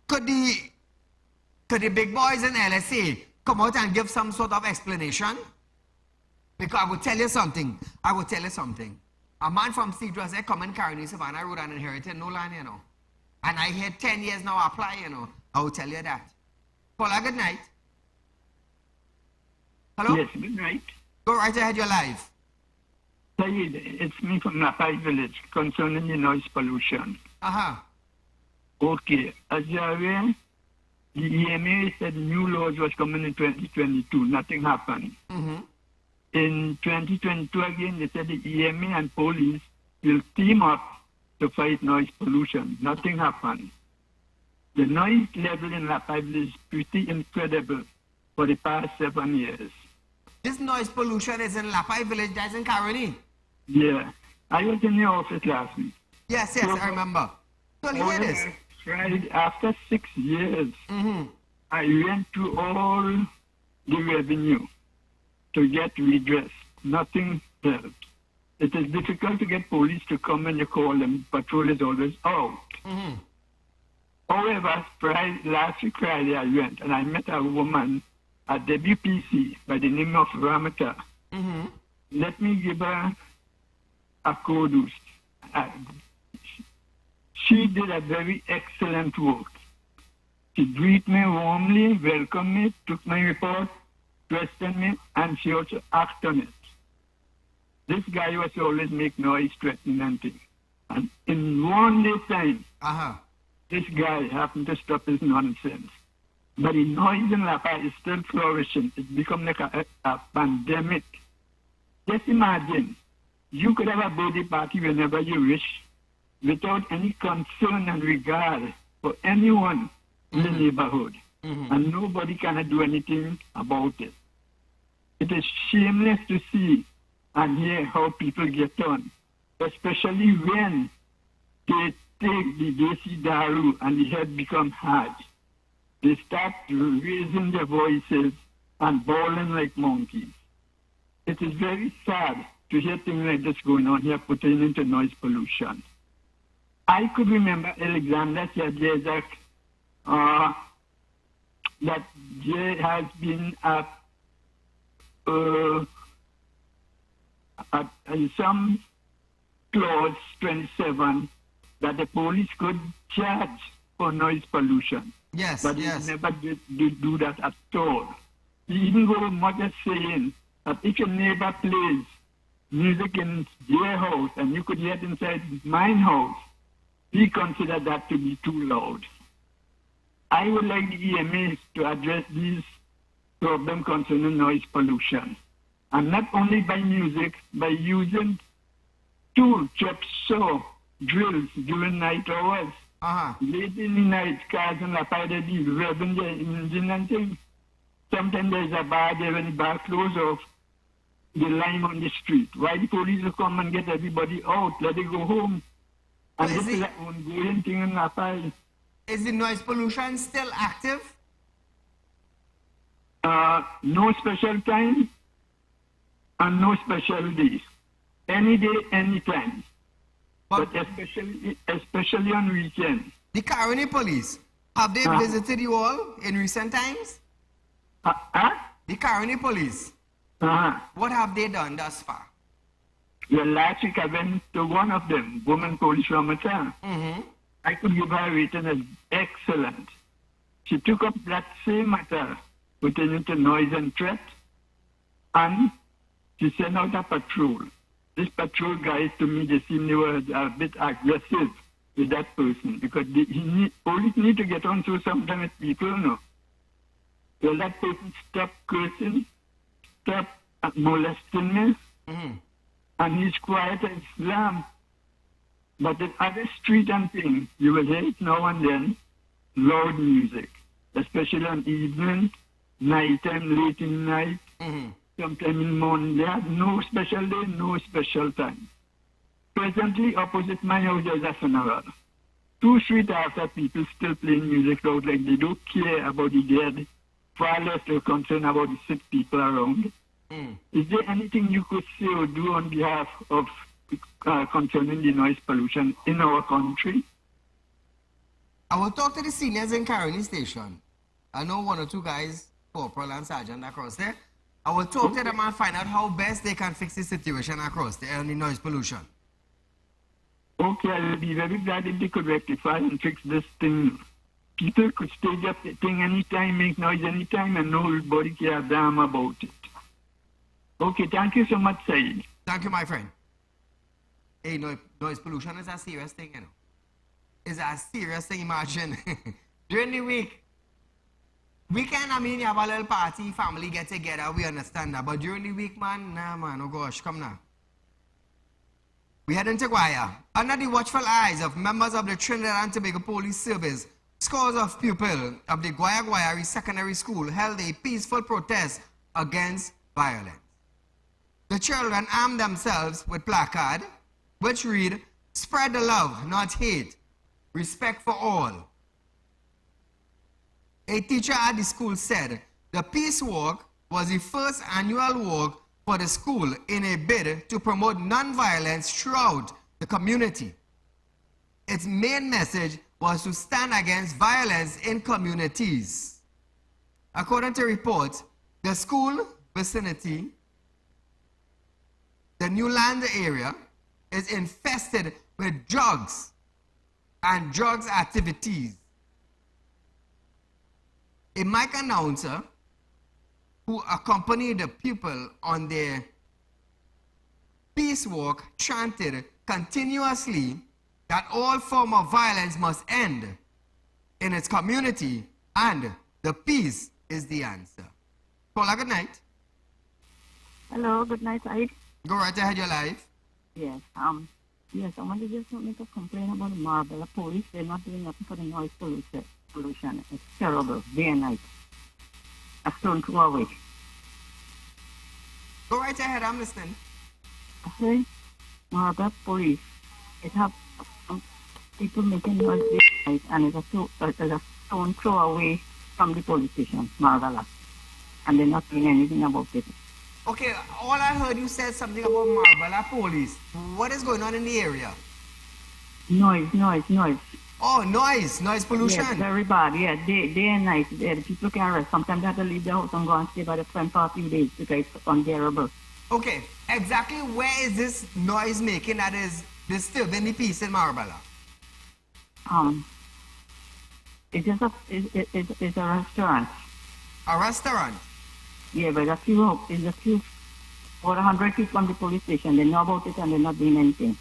Could the big boys in LSA come out and give some sort of explanation? Because I will tell you something. A man from Cedros, they come in Caroni Savannah Road and inherited no land, you know. And I had 10 years now apply, you know. I will tell you that. Paula, good night. Hello? Yes, good night. Go right ahead, you're live. Sayeed, it's me from Napai Village concerning the noise pollution. Okay, as you're aware, the EMA said new laws was coming in 2022. Nothing happened. In 2022 again, they said the EMA and police will team up to fight noise pollution. Nothing happened. The noise level in Napai Village is pretty incredible for the past 7 years. This noise pollution is in Lapai Village, that's in Caroni. Yeah. I was in your office last week. Yes, I remember. So hear this. Friday, after 6 years, I went through all the revenue to get redress. Nothing helped. It is difficult to get police to come and you call them. Patrol is always out. However, last week Friday I went and I met a woman at WPC by the name of Ramata. Let me give her a kudos. She did a very excellent work. She greeted me warmly, welcomed me, took my report, questioned me, and she also acted on it. This guy was always make noise, threatening and things. And in 1 day time, this guy happened to stop his nonsense. But the noise in Lapa is still flourishing. It's become like a pandemic. Just imagine, you could have a birthday party whenever you wish, without any concern and regard for anyone in the neighborhood. And nobody can do anything about it. It is shameless to see and hear how people get on, especially when they take the Desi Daru and the head become hard. They start raising their voices and bawling like monkeys. It is very sad to hear things like this going on here pertaining to noise pollution. I could remember Alexander said that there has been some clause 27 that the police could charge for noise pollution. But he never did do that at all. He even go much as saying that if your neighbor plays music in their house and you could hear it inside mine house, he considered that to be too loud. I would like the EMA to address these problems concerning noise pollution. And not only by music, by using tool, chop saw, drills during night hours. Late in the night, cars and La Pai, they leave revving their engine and things. Sometimes there's a bar there when the bar closes off, the line on the street. Why the police will come and get everybody out, let it go home. And this is an ongoing thing in La Pai. Is the noise pollution still active? No special time and no special days. Any day, any time. But especially on weekends. The Caroni police, have they visited you all in recent times? The Caroni police, what have they done thus far? Well, last week I went to one of them, woman police Ramatan. I could give her a rating as excellent. She took up that same matter pertaining to noise and threat, and she sent out a patrol. This patrol guys, to me, they seem they were a bit aggressive with that person because police need to get on to sometimes with people, no. Well, that person stopped cursing, stopped molesting me, and he's quiet as Islam. But in other street and things, you will hear it now and then, loud music, especially on evening, nighttime, late in the night, sometime in the morning. They have no special day, no special time. Presently, opposite my house, there's a funeral. 2 streets after, people still playing music loud like they don't care about the dead, far less they're concerned about the sick people around. Is there anything you could say or do on behalf of concerning the noise pollution in our country? I will talk to the seniors in Caroni Station. I know 1 or 2 guys, corporal and sergeant across there. I will talk to them and find out how best they can fix the situation across there on the noise pollution. Okay, I will be very glad if they could rectify and fix this thing. People could stage up the thing anytime, make noise anytime, and nobody care damn about it. Okay, thank you so much, Saeed. Thank you, my friend. Hey, noise pollution is a serious thing, you know. It's a serious thing, imagine. During the weekend, I mean, you have a little party, family get together, we understand that. But during the week, man, nah, man, oh gosh, come now. We head into Guaya. Under the watchful eyes of members of the Trinidad and Tobago Police Service, scores of pupils of the Guaya Secondary School held a peaceful protest against violence. The children armed themselves with placard, which read, "Spread the love, not hate. Respect for all." A teacher at the school said the peace walk was the first annual walk for the school in a bid to promote non-violence throughout the community. Its main message was to stand against violence in communities. According to reports, the school vicinity, the New Land area, is infested with drugs and drugs activities. A mic announcer who accompanied the people on their peace walk chanted continuously that all form of violence must end in its community and the peace is the answer. Paula, good night. Hello, good night, Saeed. Go right ahead, you're live. Yes, yes, I wanted just to make a complaint about the Marbella police. They're not doing nothing for the noise pollution. It's terrible, day and night. A stone throw away. Go right ahead, I'm listening. I say, Marbella police, it have people making noise day and night, and it's a stone throw away from the police station, Marbella. And they're not doing anything about it. Okay, all I heard you said something about Marbella police. What is going on in the area? Noise. Oh, noise pollution. Yes, very bad. Yeah, day and night. The people can't rest. Sometimes they have to leave their house and go and stay by the front for a few days because it's unbearable. Okay, exactly where is this noise making that is disturbing the peace in Marbella? It's just it's a restaurant. A restaurant? Yeah, but it's a few, about 100 feet from the police station. They know about it and they're not doing anything.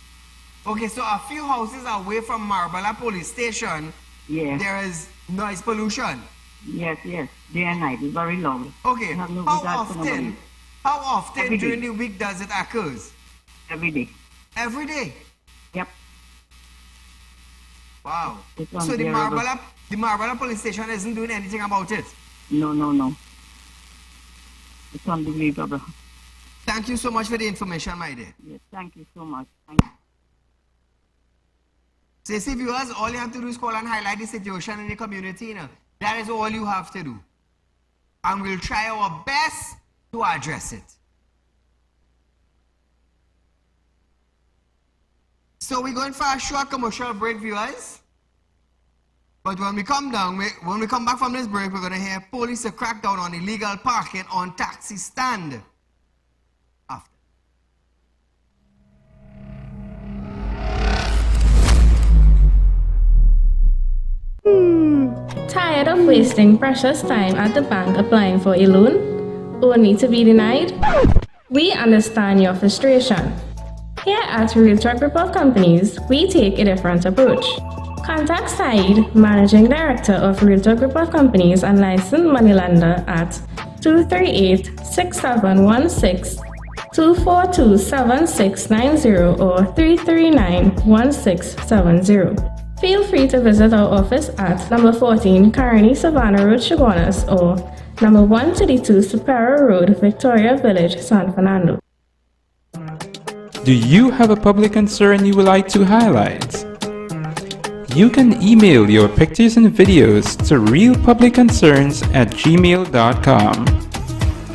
Okay, so a few houses away from Marbella police station, yes, there is noise pollution. Yes, day and night. It's very loud. Okay, No how often during day. the week does it occur? Every day. Every day? Yep. Wow. It's So the Marbella police station isn't doing anything about it? No. It's unbelievable. Thank you so much for the information, my dear. Yes, thank you so much. Thank you. CC viewers, all you have to do is call and highlight the situation in the community. You know? That is all you have to do. And we'll try our best to address it. So we're going for a short commercial break, viewers. But when we come back from this break, we're going to hear police crack down on illegal parking on taxi stand. After. of wasting precious time at the bank applying for a loan, only to be denied? We understand your frustration. Here at Real Talk Report Companies, we take a different approach. Contact Saieed, Managing Director of Real Talk Report Companies and licensed moneylender at 238-6716, 242-7690 or 339-1670. Feel free to visit our office at number 14 Carney Savannah Road, Chaguanas, or number 132 Superior Road, Victoria Village, San Fernando. Do you have a public concern you would like to highlight? You can email your pictures and videos to realpublicconcerns@gmail.com,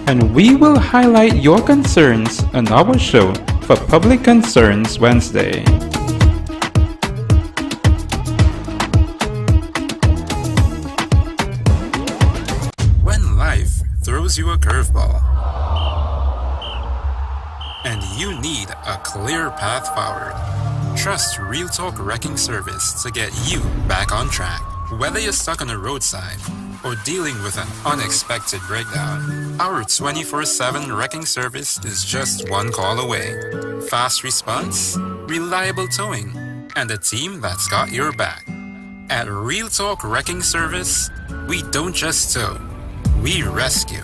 and we will highlight your concerns on our show for Public Concerns Wednesday. When life throws you a curveball and you need a clear path forward, trust Real Talk Wrecking Service to get you back on track. Whether you're stuck on the roadside or dealing with an unexpected breakdown, our 24/7 wrecking service is just one call away. Fast response, reliable towing, and a team that's got your back. At Real Talk Wrecking Service, we don't just tow, we rescue.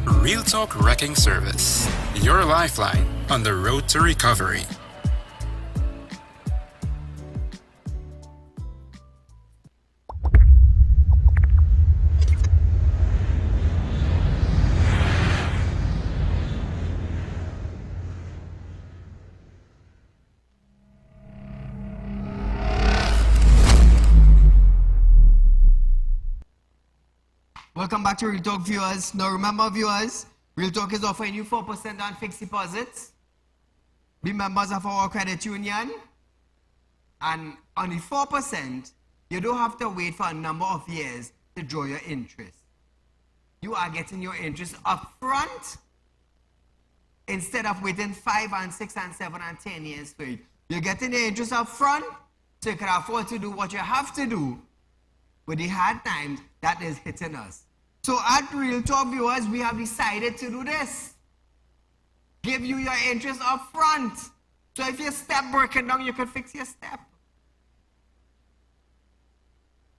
Real Talk Wrecking Service, your lifeline on the road to recovery. Welcome back to Real Talk, viewers. Now remember, viewers, Real Talk is offering you 4% on fixed deposits. Be members of our credit union. And on the 4%, you don't have to wait for a number of years to draw your interest. You are getting your interest up front instead of waiting 5 and 6 and 7 and 10 years for it. You're getting the interest up front so you can afford to do what you have to do with the hard times that is hitting us. So at Real Talk, viewers, we have decided to do this. Give you your interest up front. So if your step breaking down, you can fix your step.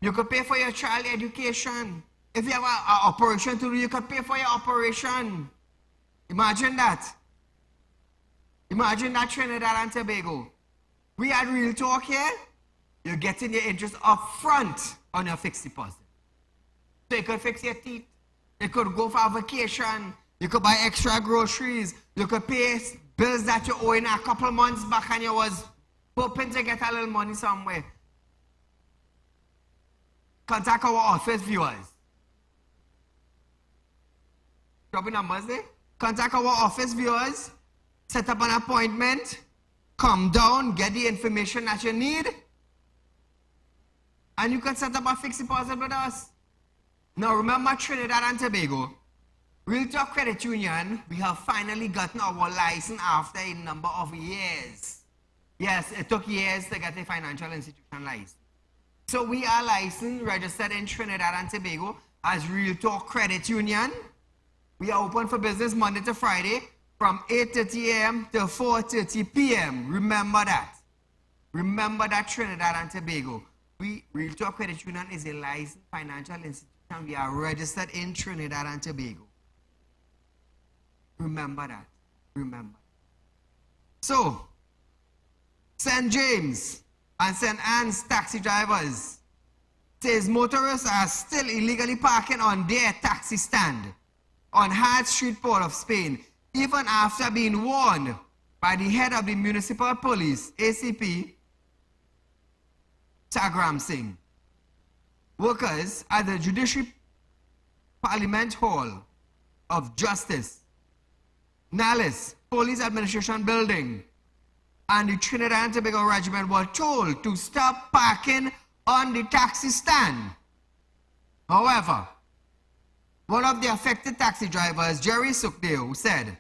You could pay for your child education. If you have an operation to do, you could pay for your operation. Imagine that. Imagine that, Trinidad and Tobago. We at Real Talk here, you're getting your interest up front on your fixed deposit. So you could fix your teeth. You could go for a vacation. You could buy extra groceries. You could pay bills that you owe in a couple months back and you was hoping to get a little money somewhere. Contact our office, viewers. Dropping numbers there. Contact our office, viewers. Set up an appointment. Come down, get the information that you need. And you can set up a fixed deposit with us. Now remember, Trinidad and Tobago, Real Talk Credit Union, we have finally gotten our license after a number of years. Yes, it took years to get a financial institution license. So we are licensed, registered in Trinidad and Tobago as Real Talk Credit Union. We are open for business Monday to Friday from 8:30 a.m. to 4:30 p.m. Remember that. Remember that, Trinidad and Tobago. Real Talk Credit Union is a licensed financial institution. We are registered in Trinidad and Tobago. Remember that. Remember. So, St. James and St. Anne's taxi drivers says motorists are still illegally parking on their taxi stand on Hart Street, Port of Spain, even after being warned by the head of the municipal police, ACP, Sagram Singh. Workers at the Judiciary Parliament Hall of Justice, Nallis Police Administration Building, and the Trinidad and Tobago Regiment were told to stop parking on the taxi stand. However, one of the affected taxi drivers, Jerry Sukdeo, said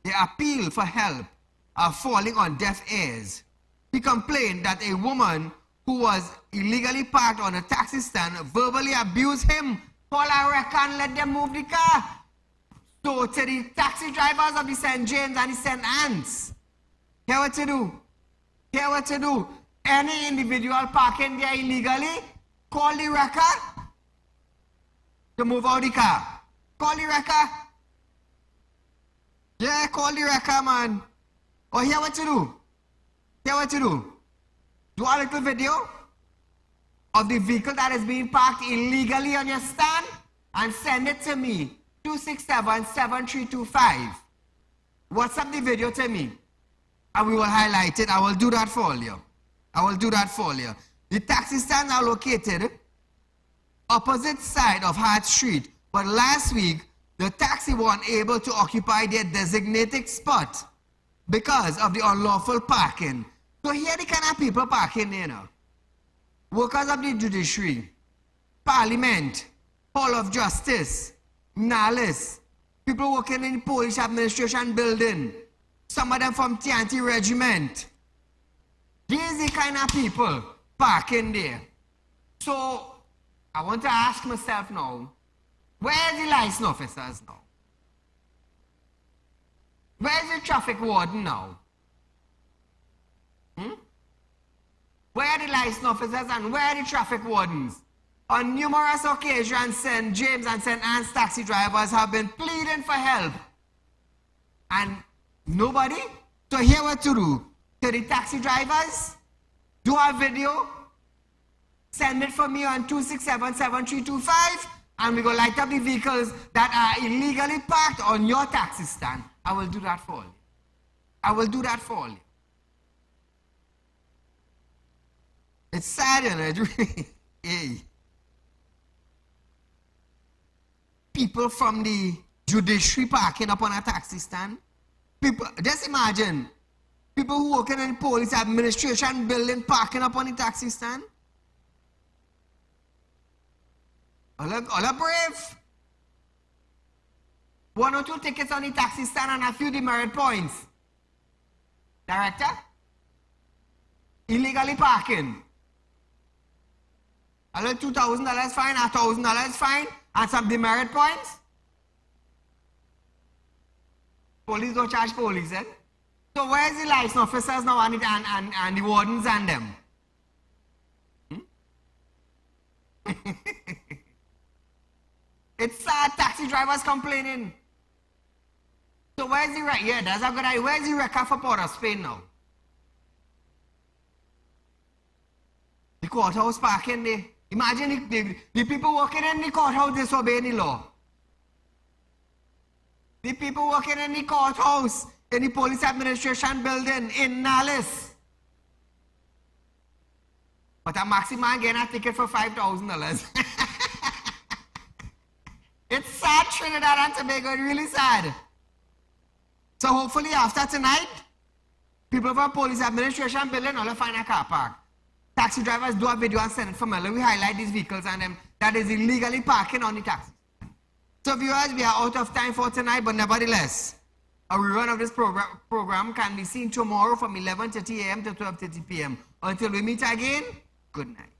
the appeal for help are falling on deaf ears. He complained that a woman who was illegally parked on a taxi stand verbally abused him. Call a wrecker and let them move the car. So to the taxi drivers of the St. James and the St. Anne's, hear what to do. Hear what to do. Any individual parking there illegally, call the wrecker to move out the car. Call the wrecker. Yeah, call the wrecker, man. Or hear what to do. Hear what to do. Do a little video of the vehicle that is being parked illegally on your stand and send it to me. 267-7325. WhatsApp the video to me and we will highlight it. I will do that for you. I will do that for you. The taxi stands are located opposite side of Hart Street, but last week the taxi were unable to occupy their designated spot because of the unlawful parking. So here the kind of people parking there now. Workers of the judiciary, parliament, hall of justice, NALIS, people working in the police administration building, some of them from TNT regiment. These are the kind of people parking there. So I want to ask myself now, where are the license officers now? Where's the traffic warden now? Where are the license officers and where are the traffic wardens? On numerous occasions, St. James and St. Anne's taxi drivers have been pleading for help. And nobody? So here what to do. To the taxi drivers, do a video, send it for me on 267-7325, and we go light up the vehicles that are illegally parked on your taxi stand. I will do that for you. I will do that for you. It's sad, you know, hey. People from the judiciary parking up on a taxi stand. People, just imagine, people who work in the police administration building parking up on the taxi stand. All brave. 1 or 2 tickets on the taxi stand and a few demerit points. Director? Illegally parking. A little $2,000 fine, $1,000 fine, and some demerit points. Police don't charge police, eh? So where's the license officers now and the wardens and them? It's sad, taxi drivers complaining. So where's the wrecker? Yeah, that's a good idea. Where's the wrecker for Port of Spain now? The courthouse parking there. Imagine the people working in the courthouse disobeying the law. The people working in the courthouse, in the police administration building, in NALIS. But a maximum getting a ticket for $5,000. It's sad, Trinidad and Tobago, really sad. So hopefully after tonight, people from police administration building all find a car park. Taxi drivers do a video and send it from Miller. We highlight these vehicles and them that is illegally parking on the taxi. So viewers, we are out of time for tonight, but nevertheless, a rerun of this program can be seen tomorrow from 11:30 a.m. to 12:30 p.m. Until we meet again, good night.